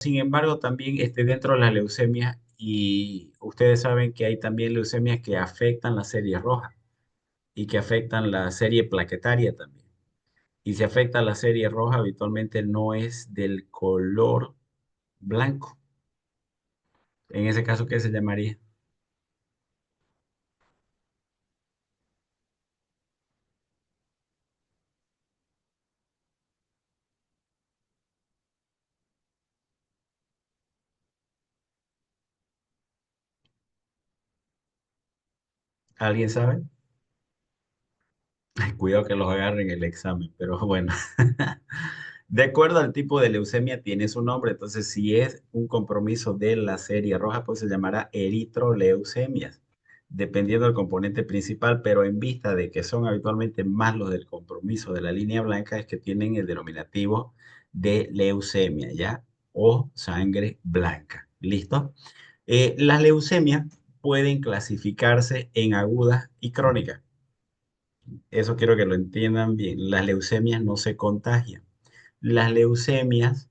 sin embargo, también dentro de las leucemias, y ustedes saben que hay también leucemias que afectan la serie roja y que afectan la serie plaquetaria también. Y si afecta la serie roja, habitualmente no es del color blanco. En ese caso, ¿qué se llamaría? ¿Alguien sabe? Ay, cuidado que los agarren en el examen, pero bueno. De acuerdo al tipo de leucemia tiene su nombre, entonces si es un compromiso de la serie roja, pues se llamará eritroleucemias, dependiendo del componente principal, pero en vista de que son habitualmente más los del compromiso de la línea blanca, es que tienen el denominativo de leucemia, ¿ya? O sangre blanca. ¿Listo? Las leucemias pueden clasificarse en agudas y crónicas. Eso quiero que lo entiendan bien. Las leucemias no se contagian. Las leucemias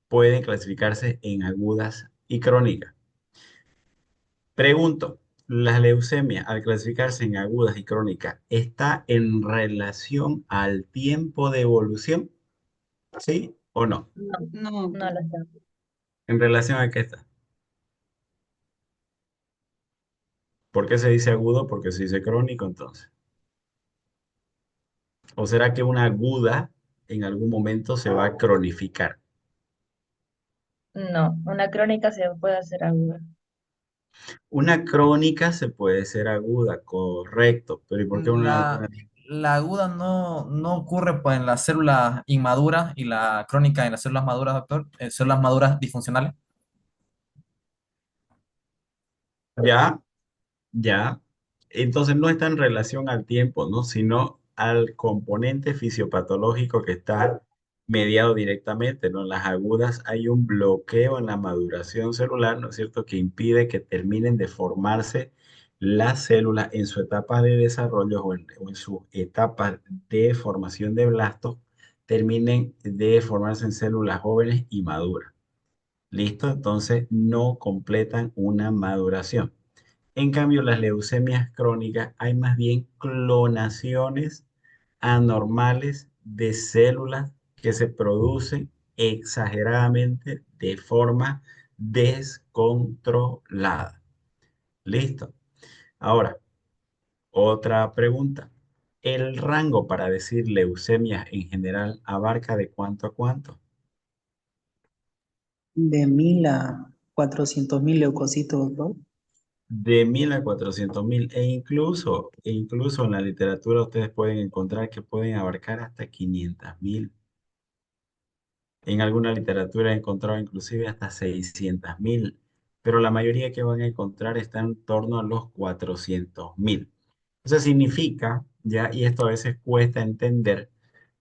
pueden clasificarse en agudas y crónicas. Pregunto, ¿la leucemia al clasificarse en agudas y crónicas está en relación al tiempo de evolución? ¿Sí o no? No, No, no lo sé. ¿En relación a qué está? ¿Por qué se dice agudo? Porque se dice crónico entonces. ¿O será que una aguda en algún momento se va a cronificar? No, una crónica se puede hacer aguda. Una crónica se puede ser aguda, correcto, pero ¿y por qué una... la aguda no ocurre pues, en las células inmaduras y la crónica en las células maduras, doctor, células maduras disfuncionales. Ya, ya. Entonces no está en relación al tiempo, ¿no? Sino al componente fisiopatológico que está mediado directamente, ¿no? En las agudas hay un bloqueo en la maduración celular, ¿no es cierto?, que impide que terminen de formarse las células en su etapa de desarrollo o en su etapa de formación de blastos, terminen de formarse en células jóvenes y maduras. ¿Listo? Entonces no completan una maduración. En cambio, las leucemias crónicas hay más bien clonaciones anormales de células que se producen exageradamente de forma descontrolada. Listo. Ahora, otra pregunta. ¿El rango para decir leucemia en general abarca de cuánto a cuánto? de 1000 a 400.000 leucocitos, ¿no? De 1000 a 400.000 e incluso en la literatura ustedes pueden encontrar que pueden abarcar hasta 500.000. En alguna literatura he encontrado inclusive hasta 600.000, pero la mayoría que van a encontrar está en torno a los 400.000. Eso significa, ya, y esto a veces cuesta entender,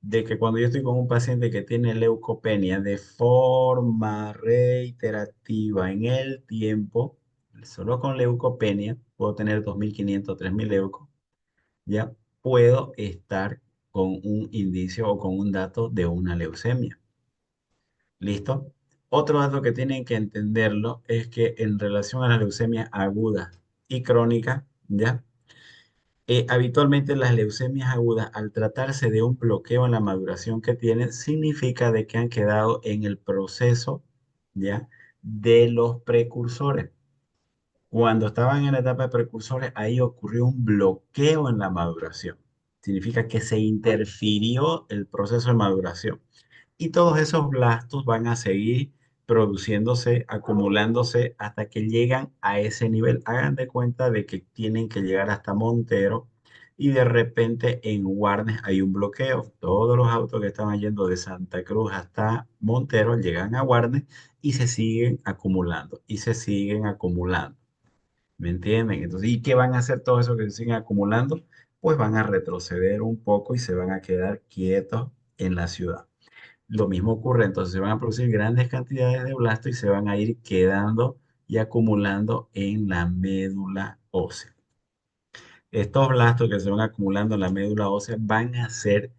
de que cuando yo estoy con un paciente que tiene leucopenia de forma reiterativa en el tiempo, solo con leucopenia, puedo tener 2.500, 3.000 leucos, ya puedo estar con un indicio o con un dato de una leucemia. ¿Listo? Otro dato que tienen que entenderlo es que en relación a la leucemia aguda y crónica, ¿ya? Habitualmente las leucemias agudas, al tratarse de un bloqueo en la maduración que tienen, significa de que han quedado en el proceso, ¿ya? De los precursores. Cuando estaban en la etapa de precursores, ahí ocurrió un bloqueo en la maduración. Significa que se interfirió el proceso de maduración. Y todos esos blastos van a seguir produciéndose, acumulándose hasta que llegan a ese nivel. Hagan de cuenta de que tienen que llegar hasta Montero y de repente en Guarnes hay un bloqueo. Todos los autos que estaban yendo de Santa Cruz hasta Montero llegan a Guarnes y se siguen acumulando y se siguen acumulando. ¿Me entienden? Entonces, ¿y qué van a hacer todos esos que se siguen acumulando? Pues van a retroceder un poco y se van a quedar quietos en la ciudad. Lo mismo ocurre, entonces se van a producir grandes cantidades de blastos y se van a ir quedando y acumulando en la médula ósea. Estos blastos que se van acumulando en la médula ósea van a ser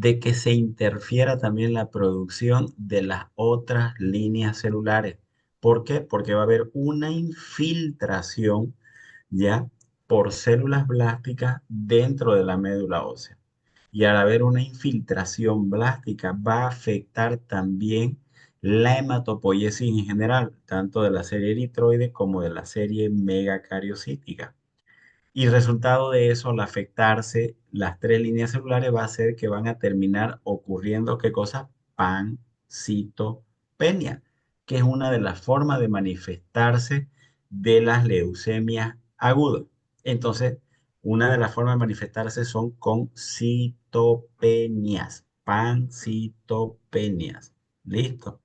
de que se interfiera también la producción de las otras líneas celulares. ¿Por qué? Porque va a haber una infiltración ya por células blásticas dentro de la médula ósea. Y al haber una infiltración blástica va a afectar también la hematopoiesis en general, tanto de la serie eritroide como de la serie megacariocítica. Y resultado de eso, al afectarse las tres líneas celulares, va a ser que van a terminar ocurriendo, ¿qué cosa? Pancitopenia, que es una de las formas de manifestarse de las leucemias agudas. Entonces, una de las formas de manifestarse son con citopenias, pancitopenias. ¿Listo?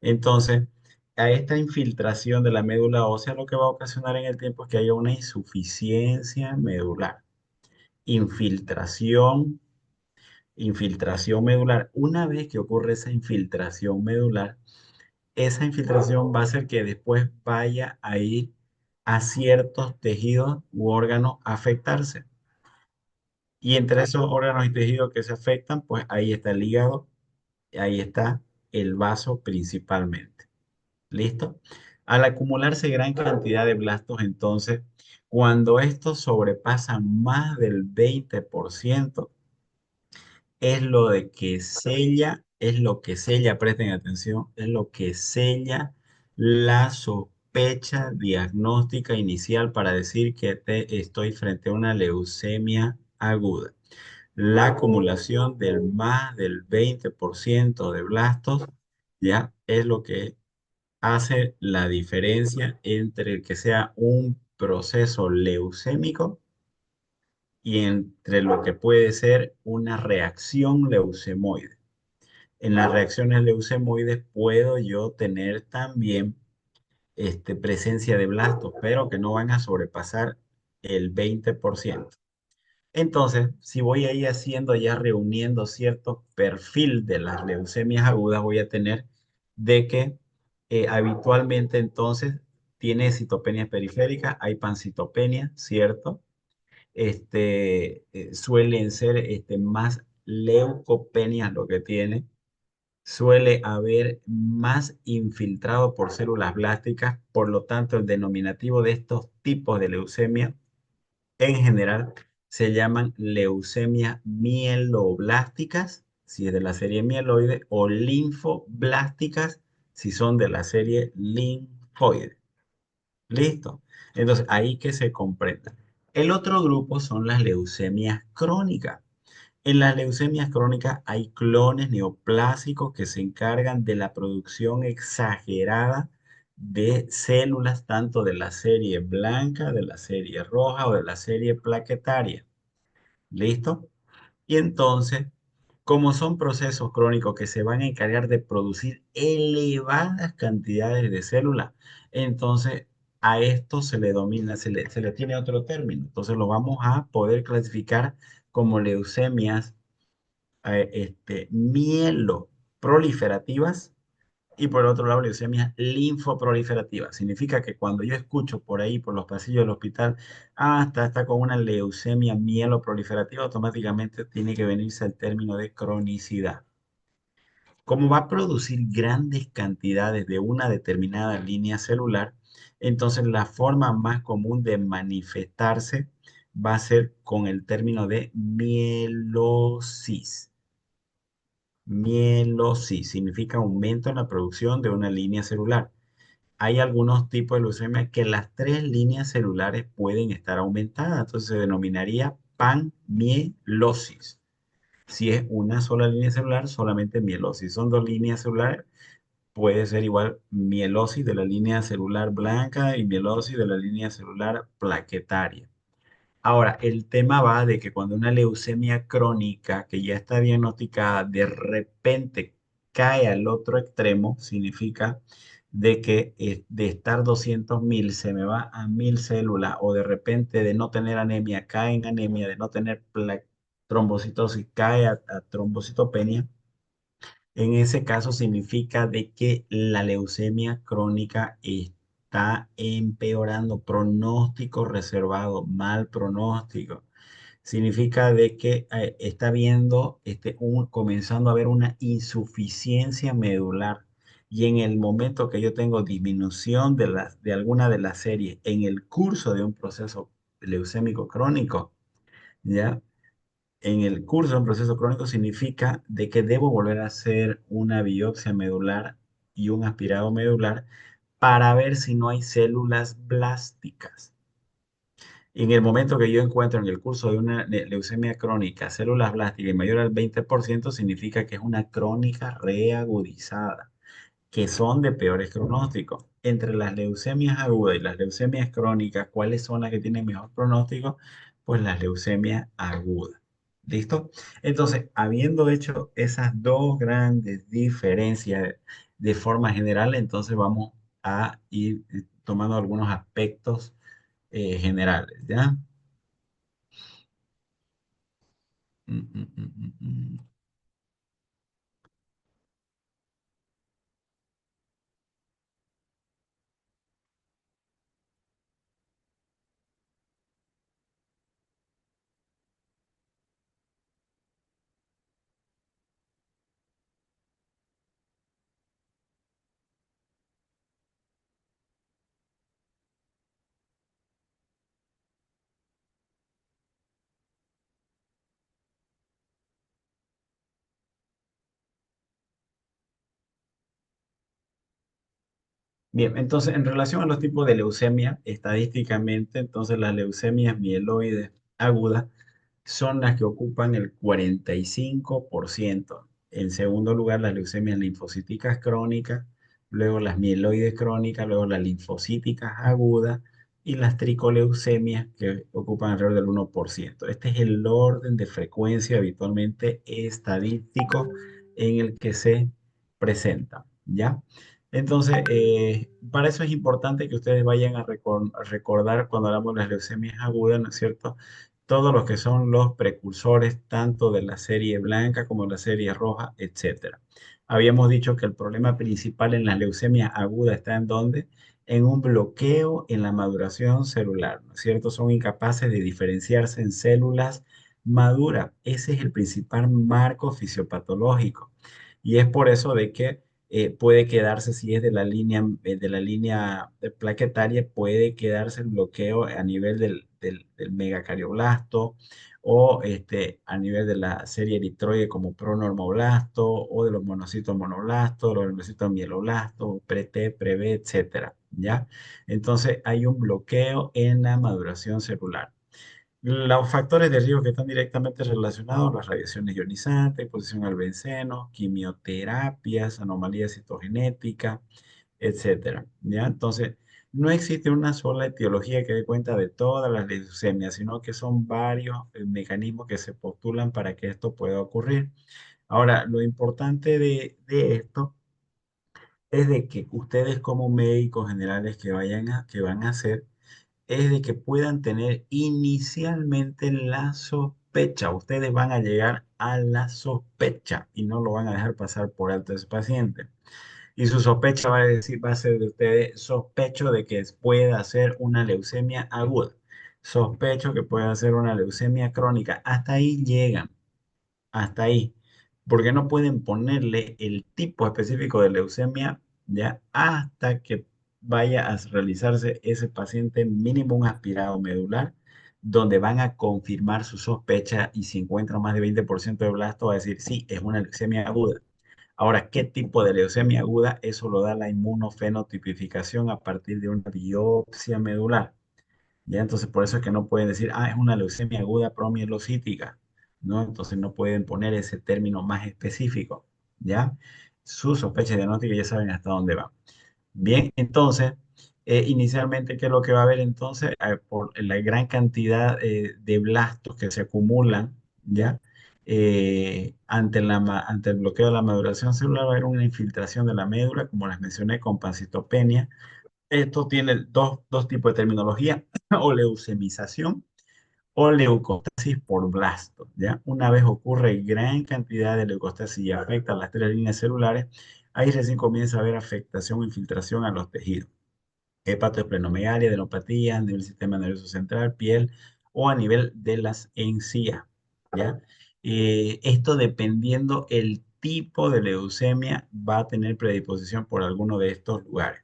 Entonces, a esta infiltración de la médula ósea lo que va a ocasionar en el tiempo es que haya una insuficiencia medular. Infiltración, infiltración medular. Una vez que ocurre esa infiltración medular, esa infiltración va a hacer que después vaya a ir a ciertos tejidos u órganos a afectarse. Y entre esos órganos y tejidos que se afectan, pues ahí está el hígado, ahí está el vaso principalmente. ¿Listo? Al acumularse gran cantidad de blastos, entonces, cuando estos sobrepasan más del 20%, es lo de que sella, es lo que sella, presten atención, es lo que sella la sospecha diagnóstica inicial para decir que estoy frente a una leucemia aguda. La acumulación del más del 20% de blastos ya es lo que hace la diferencia entre el que sea un proceso leucémico y entre lo que puede ser una reacción leucemoide. En las reacciones leucemoides puedo yo tener también presencia de blastos, pero que no van a sobrepasar el 20%. Entonces, si voy a ir haciendo ya reuniendo cierto perfil de las leucemias agudas, voy a tener de que habitualmente entonces tiene citopenia periférica, hay pancitopenia, ¿cierto? Suelen ser más leucopenias lo que tiene. Suele haber más infiltrado por células blásticas, por lo tanto el denominativo de estos tipos de leucemia en general se llaman leucemias mieloblásticas, si es de la serie mieloide, o linfoblásticas, si son de la serie linfoide. ¿Listo? Entonces, ahí que se comprenda. El otro grupo son las leucemias crónicas. En las leucemias crónicas hay clones neoplásicos que se encargan de la producción exagerada de células tanto de la serie blanca, de la serie roja o de la serie plaquetaria. ¿Listo? Y entonces, como son procesos crónicos que se van a encargar de producir elevadas cantidades de células, entonces a esto se le domina, se le tiene otro término. Entonces lo vamos a poder clasificar como leucemias mieloproliferativas y por otro lado leucemias linfoproliferativas. Significa que cuando yo escucho por ahí, por los pasillos del hospital, está con una leucemia mieloproliferativa, automáticamente tiene que venirse el término de cronicidad. Como va a producir grandes cantidades de una determinada línea celular, entonces la forma más común de manifestarse va a ser con el término de mielosis. Mielosis significa aumento en la producción de una línea celular. Hay algunos tipos de leucemia que las tres líneas celulares pueden estar aumentadas, entonces se denominaría panmielosis. Si es una sola línea celular, solamente mielosis. Son dos líneas celulares, puede ser igual mielosis de la línea celular blanca y mielosis de la línea celular plaquetaria. Ahora, el tema va de que cuando una leucemia crónica que ya está diagnosticada de repente cae al otro extremo, significa de que de estar 200.000 se me va a 1.000 células o de repente de no tener anemia cae en anemia, de no tener trombocitosis cae a trombocitopenia. En ese caso significa de que la leucemia crónica está empeorando, pronóstico reservado, mal pronóstico. significa de que está viendo, comenzando a haber una insuficiencia medular. Y en el momento que yo tengo disminución de alguna de las series en el curso de un proceso leucémico crónico, ¿ya? En el curso de un proceso crónico significa de que debo volver a hacer una biopsia medular y un aspirado medular para ver si no hay células blásticas. Y en el momento que yo encuentro en el curso de una leucemia crónica células blásticas mayor al 20%, significa que es una crónica reagudizada, que son de peores pronósticos. Entre las leucemias agudas y las leucemias crónicas, ¿cuáles son las que tienen mejor pronóstico? Pues las leucemias agudas. ¿Listo? Entonces, habiendo hecho esas dos grandes diferencias de forma general, entonces vamos a ir tomando algunos aspectos generales, ¿ya? Mm, mm, mm, mm, mm. Bien, entonces en relación a los tipos de leucemia, estadísticamente, entonces las leucemias mieloides agudas son las que ocupan el 45%. En segundo lugar, las leucemias linfocíticas crónicas, luego las mieloides crónicas, luego las linfocíticas agudas y las tricoleucemias que ocupan alrededor del 1%. Este es el orden de frecuencia habitualmente estadístico en el que se presenta, ¿ya? Entonces, para eso es importante que ustedes vayan a recordar cuando hablamos de las leucemias agudas, ¿no es cierto? Todos los que son los precursores tanto de la serie blanca como de la serie roja, etcétera. Habíamos dicho que el problema principal en las leucemias agudas está en dónde? En un bloqueo en la maduración celular, ¿no es cierto? Son incapaces de diferenciarse en células maduras. Ese es el principal marco fisiopatológico. Y es por eso de que puede quedarse, si es de la línea plaquetaria, puede quedarse el bloqueo a nivel del megacardioblasto o a nivel de la serie eritroide como pronormoblasto o de los monocitos monoblastos, los monocitos mieloblastos, pre-T, pre-B, etcétera, ¿ya? Entonces hay un bloqueo en la maduración celular. Los factores de riesgo que están directamente relacionados, las radiaciones ionizantes, exposición al benceno, quimioterapias, anomalías citogenéticas, etcétera, ¿ya? Entonces, no existe una sola etiología que dé cuenta de todas las leucemias, sino que son varios mecanismos que se postulan para que esto pueda ocurrir. Ahora, lo importante de esto es de que ustedes como médicos generales que van a hacer es de que puedan tener inicialmente la sospecha. Ustedes van a llegar a la sospecha y no lo van a dejar pasar por alto a ese paciente. Y su sospecha va a ser de ustedes, sospecho de que pueda ser una leucemia aguda. Sospecho que pueda ser una leucemia crónica. Hasta ahí llegan, hasta ahí. Porque no pueden ponerle el tipo específico de leucemia ya hasta que vaya a realizarse ese paciente mínimo un aspirado medular, donde van a confirmar su sospecha y si encuentran más de 20% de blasto, va a decir, sí, es una leucemia aguda. Ahora, ¿qué tipo de leucemia aguda? Eso lo da la inmunofenotipificación a partir de una biopsia medular. ¿Ya? Entonces, por eso es que no pueden decir, es una leucemia aguda promielocítica, ¿no? Entonces, no pueden poner ese término más específico, ¿ya? Su sospecha diagnóstica ya saben hasta dónde va. Bien, entonces, inicialmente, ¿qué es lo que va a haber entonces? Por la gran cantidad de blastos que se acumulan, ¿ya? Ante el bloqueo de la maduración celular va a haber una infiltración de la médula, como les mencioné, con pancitopenia. Esto tiene dos tipos de terminología, o leucemización o leucostasis por blasto, ¿ya? Una vez ocurre gran cantidad de leucostasis y afecta a las tres líneas celulares, ahí recién comienza a haber afectación o infiltración a los tejidos. Hepatoesplenomegalia, adenopatía, nivel del sistema nervioso central, piel o a nivel de las encías, ¿ya? Esto dependiendo el tipo de leucemia va a tener predisposición por alguno de estos lugares.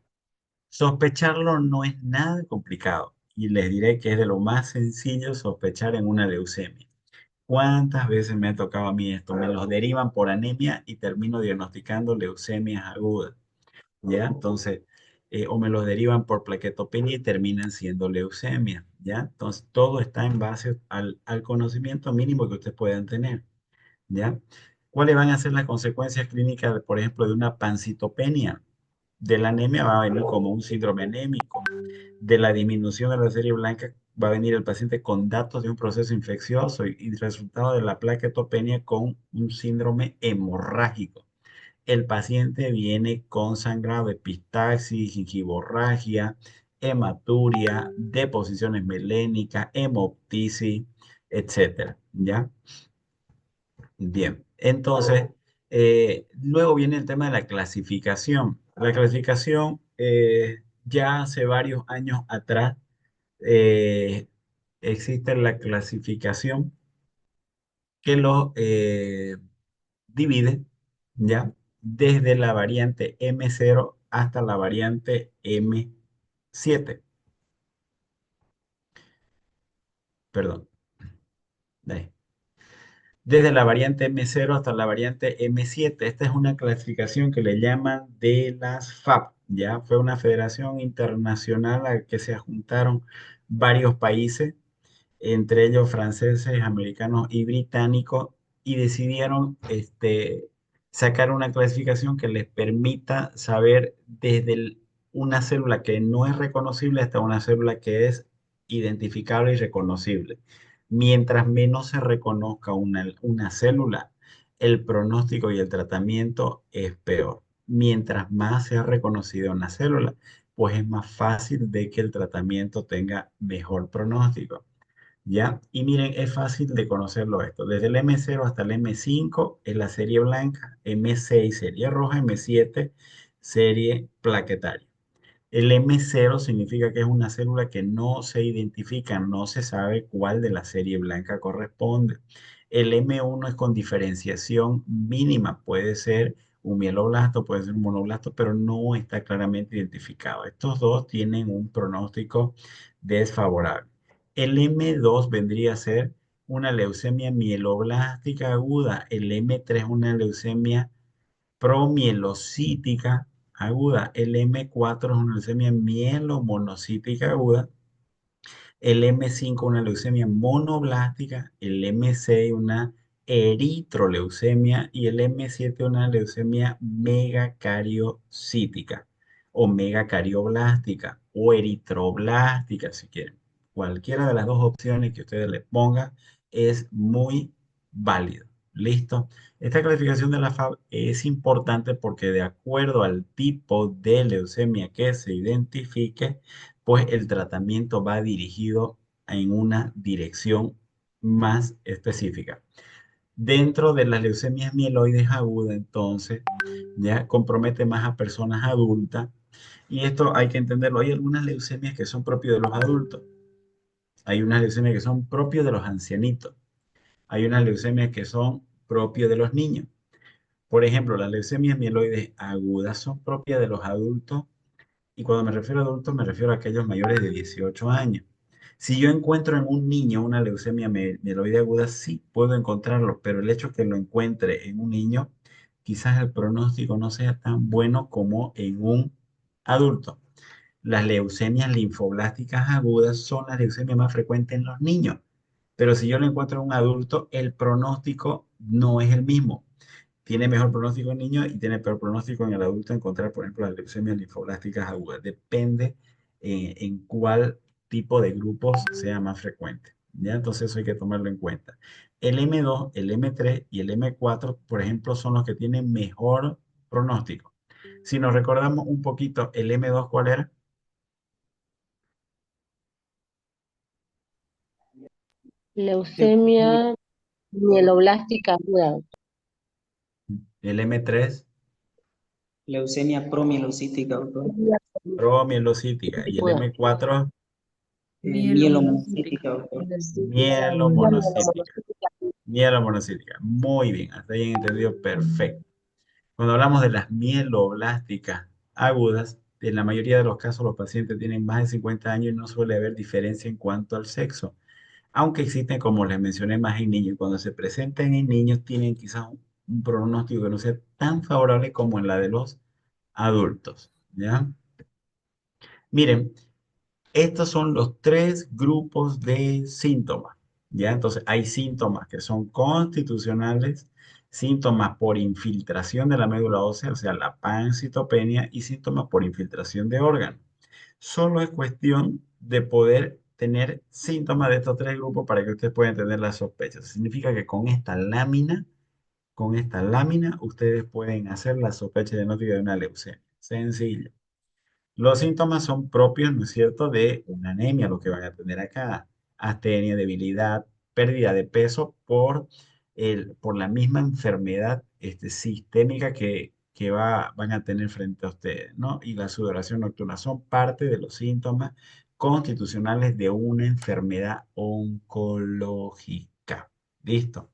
Sospecharlo no es nada complicado y les diré que es de lo más sencillo sospechar en una leucemia. ¿Cuántas veces me ha tocado a mí esto? Me los derivan por anemia y termino diagnosticando leucemias agudas, ¿ya? Entonces, o me los derivan por plaquetopenia y terminan siendo leucemia, ¿ya? Entonces, todo está en base al conocimiento mínimo que ustedes puedan tener, ¿ya? ¿Cuáles van a ser las consecuencias clínicas, por ejemplo, de una pancitopenia? De la anemia va a venir como un síndrome anémico. De la disminución de la serie blanca va a venir el paciente con datos de un proceso infeccioso y resultado de la plaquetopenia con un síndrome hemorrágico. El paciente viene con sangrado, epistaxis, gingivorragia, hematuria, deposiciones melénicas, hemoptisis, etcétera, ¿ya? Bien, entonces, luego viene el tema de la clasificación. La clasificación, ya hace varios años atrás, eh, existe la clasificación que lo divide, ¿ya? Desde la variante M0 hasta la variante M7. Perdón. Ahí. Desde la variante M0 hasta la variante M7. Esta es una clasificación que le llaman de las FAB, ¿ya? Fue una federación internacional a la que se juntaron varios países, entre ellos franceses, americanos y británicos, y decidieron sacar una clasificación que les permita saber desde una célula que no es reconocible hasta una célula que es identificable y reconocible. Mientras menos se reconozca una célula, el pronóstico y el tratamiento es peor. Mientras más sea reconocida una célula, pues es más fácil de que el tratamiento tenga mejor pronóstico. ¿Ya? Y miren, es fácil de conocerlo esto. Desde el M0 hasta el M5 es la serie blanca, M6 serie roja, M7 serie plaquetaria. El M0 significa que es una célula que no se identifica, no se sabe cuál de la serie blanca corresponde. El M1 es con diferenciación mínima, puede ser un mieloblasto, puede ser un monoblasto, pero no está claramente identificado. Estos dos tienen un pronóstico desfavorable. El M2 vendría a ser una leucemia mieloblástica aguda, el M3 una leucemia promielocítica aguda. El M4 es una leucemia mielomonocítica aguda. El M5 una leucemia monoblástica. El M6 una eritroleucemia. Y el M7 una leucemia megacariocítica o megacarioblástica o eritroblástica, si quieren. Cualquiera de las dos opciones que ustedes le pongan es muy válido. ¿Listo? Esta clasificación de la FAB es importante porque de acuerdo al tipo de leucemia que se identifique, pues el tratamiento va dirigido en una dirección más específica. Dentro de las leucemias mieloides agudas, entonces, ya compromete más a personas adultas. Y esto hay que entenderlo. Hay algunas leucemias que son propias de los adultos. Hay unas leucemias que son propias de los ancianitos. Hay unas leucemias que son propias de los niños. Por ejemplo, las leucemias mieloides agudas son propias de los adultos y cuando me refiero a adultos me refiero a aquellos mayores de 18 años. Si yo encuentro en un niño una leucemia mieloide aguda, sí puedo encontrarlo, pero el hecho que lo encuentre en un niño, quizás el pronóstico no sea tan bueno como en un adulto. Las leucemias linfoblásticas agudas son las leucemias más frecuentes en los niños, pero si yo lo encuentro en un adulto, el pronóstico no es el mismo. Tiene mejor pronóstico en niños y tiene peor pronóstico en el adulto encontrar, por ejemplo, las leucemias linfoblásticas agudas. Depende en cuál tipo de grupos sea más frecuente. ¿Ya? Entonces eso hay que tomarlo en cuenta. El M2, el M3 y el M4, por ejemplo, son los que tienen mejor pronóstico. Si nos recordamos un poquito, el M2, ¿cuál era? Leucemia mieloblástica aguda. El M3, Leucemia promielocítica, doctor. promielocítica. Y el Aguda. M4, Mielomonocítica, doctor. Mielomonocítica. Mielomonocítica. Muy bien, hasta ahí han entendido perfecto. Cuando hablamos de las mieloblásticas agudas, en la mayoría de los casos los pacientes tienen más de 50 años y no suele haber diferencia en cuanto al sexo, aunque existen, como les mencioné, más en niños. Cuando se presentan en niños tienen quizás un pronóstico que no sea tan favorable como en la de los adultos, ¿ya? Miren, estos son los tres grupos de síntomas, ¿ya? Entonces, hay síntomas que son constitucionales, síntomas por infiltración de la médula ósea, o sea, la pancitopenia, y síntomas por infiltración de órganos. Solo es cuestión de poder tener síntomas de estos tres grupos para que ustedes puedan tener las sospechas. Significa que con esta lámina, ustedes pueden hacer la sospecha diagnóstica de una leucemia. Sencillo. Los síntomas son propios, ¿no es cierto?, de una anemia, lo que van a tener acá. Astenia, debilidad, pérdida de peso por la misma enfermedad sistémica que van a tener frente a ustedes, ¿no? Y la sudoración nocturna son parte de los síntomas constitucionales de una enfermedad oncológica. ¿Listo?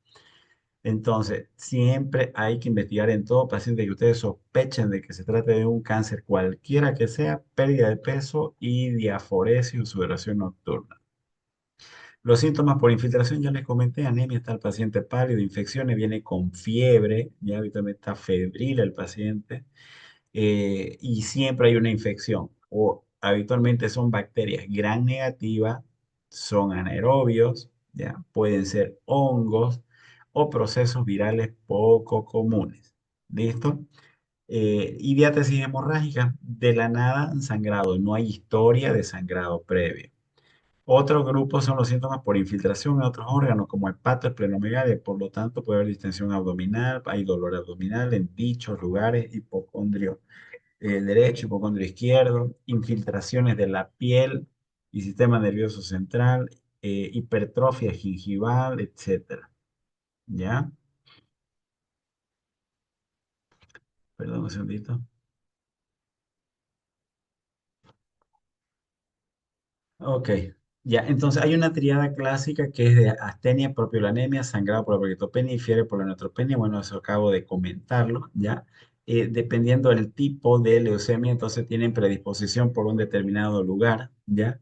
Entonces, siempre hay que investigar en todo paciente que ustedes sospechen de que se trate de un cáncer, cualquiera que sea, pérdida de peso y diaforesis o sudoración nocturna. Los síntomas por infiltración, ya les comenté, anemia, está el paciente pálido, infecciones, viene con fiebre, ya habitualmente está febril el paciente, y siempre hay una infección, o habitualmente son bacterias gram negativas, son anaerobios, ya pueden ser hongos o procesos virales poco comunes. ¿Listo? Y diátesis hemorrágica, de la nada sangrado, no hay historia de sangrado previo. Otro grupo son los síntomas por infiltración en otros órganos, como hepato, esplenomegalia. Por lo tanto, puede haber distensión abdominal, hay dolor abdominal en dichos lugares, hipocondrio derecho, hipocondrio izquierdo, infiltraciones de la piel y sistema nervioso central, hipertrofia gingival, etcétera. ¿Ya? Perdón un segundito. Ok, ya, entonces hay una triada clásica que es de astenia, propiolamia, sangrado por la proquetopenia y fiebre por la neutropenia. Bueno, eso acabo de comentarlo, ¿ya? Dependiendo del tipo de leucemia, entonces tienen predisposición por un determinado lugar, ¿ya?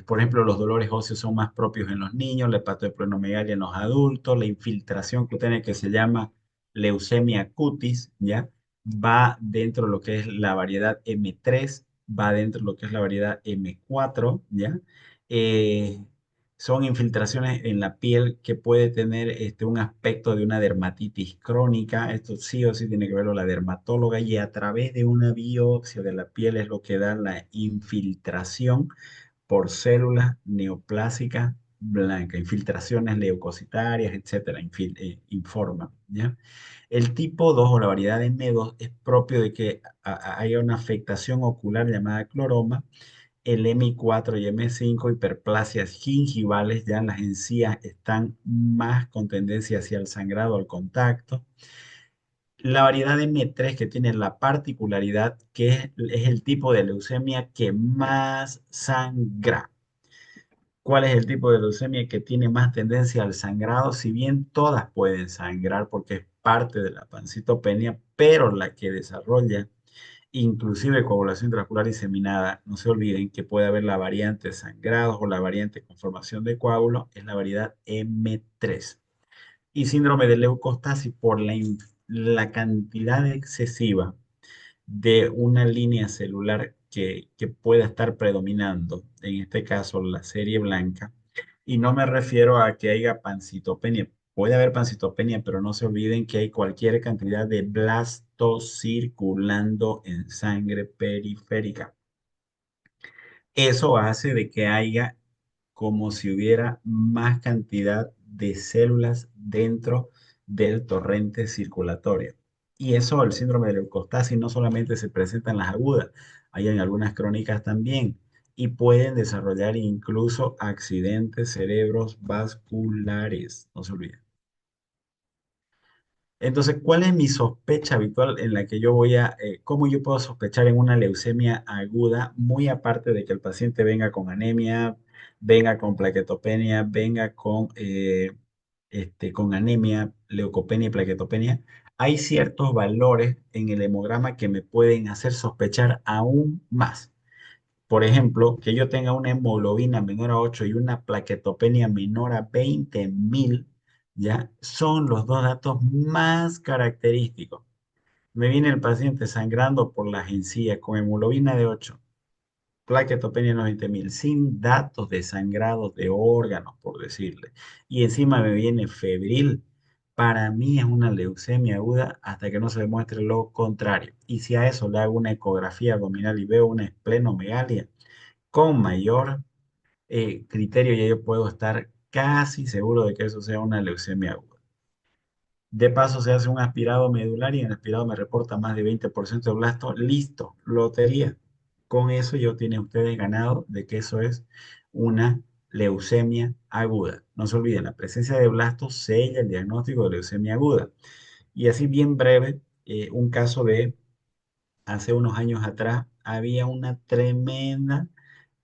Por ejemplo, los dolores óseos son más propios en los niños, la hepatoesplenomegalia en los adultos, la infiltración cutánea que se llama leucemia cutis, ¿ya? Va dentro de lo que es la variedad M3, va dentro de lo que es la variedad M4, ¿ya? Eh, Son infiltraciones en la piel que puede tener un aspecto de una dermatitis crónica. Esto sí o sí tiene que verlo la dermatóloga y a través de una biopsia de la piel es lo que da la infiltración por células neoplásicas blancas, infiltraciones leucocitarias, etcétera, informan, ¿ya? El tipo 2 o la variedad de M2 es propio de que haya una afectación ocular llamada cloroma, el M4 y M5, hiperplasias gingivales, ya las encías están más con tendencia hacia el sangrado al contacto. La variedad de M3 que tiene la particularidad que es el tipo de leucemia que más sangra. ¿Cuál es el tipo de leucemia que tiene más tendencia al sangrado? Si bien todas pueden sangrar porque es parte de la pancitopenia, pero la que desarrolla inclusive coagulación intramuscular diseminada, no se olviden que puede haber la variante sangrados o la variante con formación de coágulo, es la variedad M3. Y síndrome de leucostasis por la cantidad excesiva de una línea celular que pueda estar predominando, en este caso la serie blanca, y no me refiero a que haya pancitopenia. Puede haber pancitopenia, pero no se olviden que hay cualquier cantidad de blastos circulando en sangre periférica. Eso hace de que haya como si hubiera más cantidad de células dentro del torrente circulatorio. Y eso, el síndrome de leucostasis, no solamente se presenta en las agudas, hay en algunas crónicas también, y pueden desarrollar incluso accidentes cerebrovasculares, no se olviden. Entonces, ¿cuál es mi sospecha habitual en la que yo cómo yo puedo sospechar en una leucemia aguda, muy aparte de que el paciente venga con anemia, venga con plaquetopenia, venga con anemia, leucopenia y plaquetopenia? Hay ciertos valores en el hemograma que me pueden hacer sospechar aún más. Por ejemplo, que yo tenga una hemoglobina menor a 8 y una plaquetopenia menor a 20.000, ¿ya? Son los dos datos más característicos. Me viene el paciente sangrando por las encías con hemoglobina de 8, plaquetopenia en los 20.000, sin datos de sangrado de órganos, por decirle. Y encima me viene febril. Para mí es una leucemia aguda hasta que no se demuestre lo contrario. Y si a eso le hago una ecografía abdominal y veo una esplenomegalia, con mayor criterio ya yo puedo estar casi seguro de que eso sea una leucemia aguda. De paso, se hace un aspirado medular y en el aspirado me reporta más de 20% de blasto. Listo, lotería. Con eso yo tienen ustedes ganado de que eso es una leucemia aguda. No se olviden, la presencia de blastos sella el diagnóstico de leucemia aguda. Y así bien breve, un caso de hace unos años atrás, había una tremenda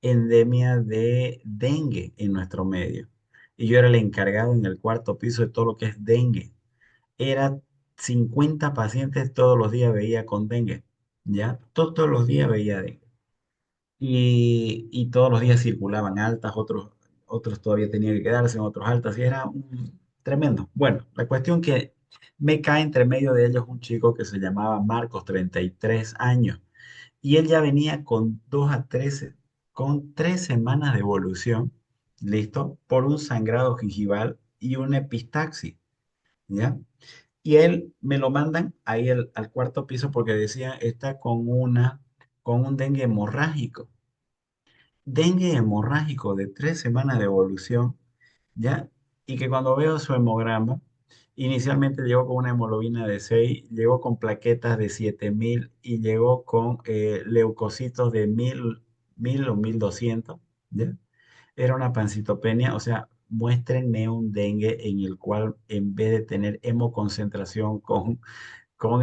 endemia de dengue en nuestro medio. Y yo era el encargado en el cuarto piso de todo lo que es dengue. Era 50 pacientes todos los días veía con dengue, ¿ya? Todos los días veía dengue. Y todos los días circulaban altas, otros todavía tenían que quedarse en otros altas, y era tremendo. Bueno, la cuestión que me cae entre medio de ellos un chico que se llamaba Marcos, 33 años, y él ya venía con 2 a 13, con 3 semanas de evolución, ¿listo? Por un sangrado gingival y una epistaxis, ¿ya? Y él me lo mandan ahí al cuarto piso porque decía, está con un dengue hemorrágico. Dengue hemorrágico de 3 semanas de evolución, ¿ya? Y que cuando veo su hemograma, inicialmente llegó con una hemoglobina de 6, llegó con plaquetas de 7.000 y llegó con leucocitos de 1.000 o 1.200, ¿ya? Era una pancitopenia, o sea, muéstrenme un dengue en el cual en vez de tener hemoconcentración con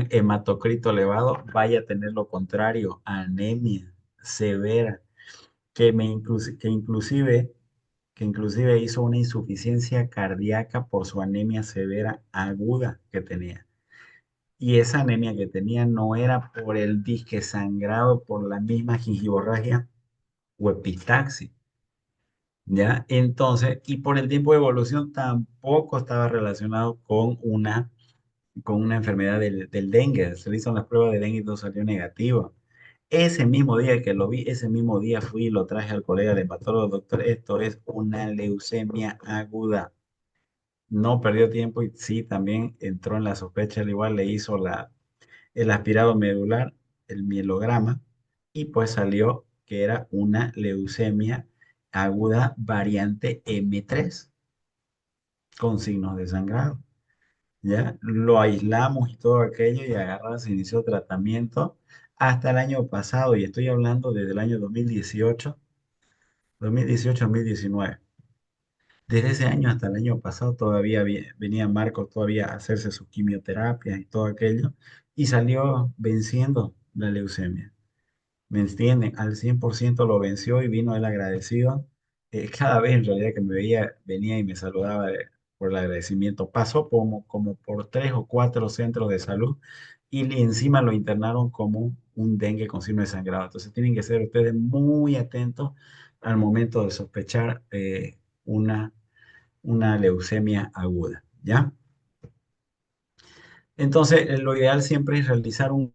hematocrito elevado, vaya a tener lo contrario, anemia severa, que inclusive hizo una insuficiencia cardíaca por su anemia severa aguda que tenía. Y esa anemia que tenía no era por el disque sangrado por la misma gingivorragia o epistaxis, ¿ya? Entonces, y por el tiempo de evolución tampoco estaba relacionado con una enfermedad del dengue. Se le hizo las pruebas de dengue y todo salió negativo. Ese mismo día que lo vi, ese mismo día fui y lo traje al colega de hematólogo, doctor, esto es una leucemia aguda. No perdió tiempo y sí, también entró en la sospecha, al igual le hizo el aspirado medular, el mielograma, y pues salió que era una leucemia aguda variante M3 con signos de sangrado. ¿Ya? Lo aislamos y todo aquello y agarrado, se inició tratamiento hasta el año pasado, y estoy hablando desde el año 2018, 2019. Desde ese año hasta el año pasado todavía venía Marcos todavía a hacerse sus quimioterapias y todo aquello, y salió venciendo la leucemia. ¿Me entienden? Al 100% lo venció y vino él agradecido. Cada vez en realidad que me veía, venía y me saludaba por el agradecimiento. Pasó como por 3 o 4 centros de salud y encima lo internaron como un dengue con signo de sangrado. Entonces tienen que ser ustedes muy atentos al momento de sospechar una, una leucemia aguda, ¿ya? Entonces, lo ideal siempre es realizar un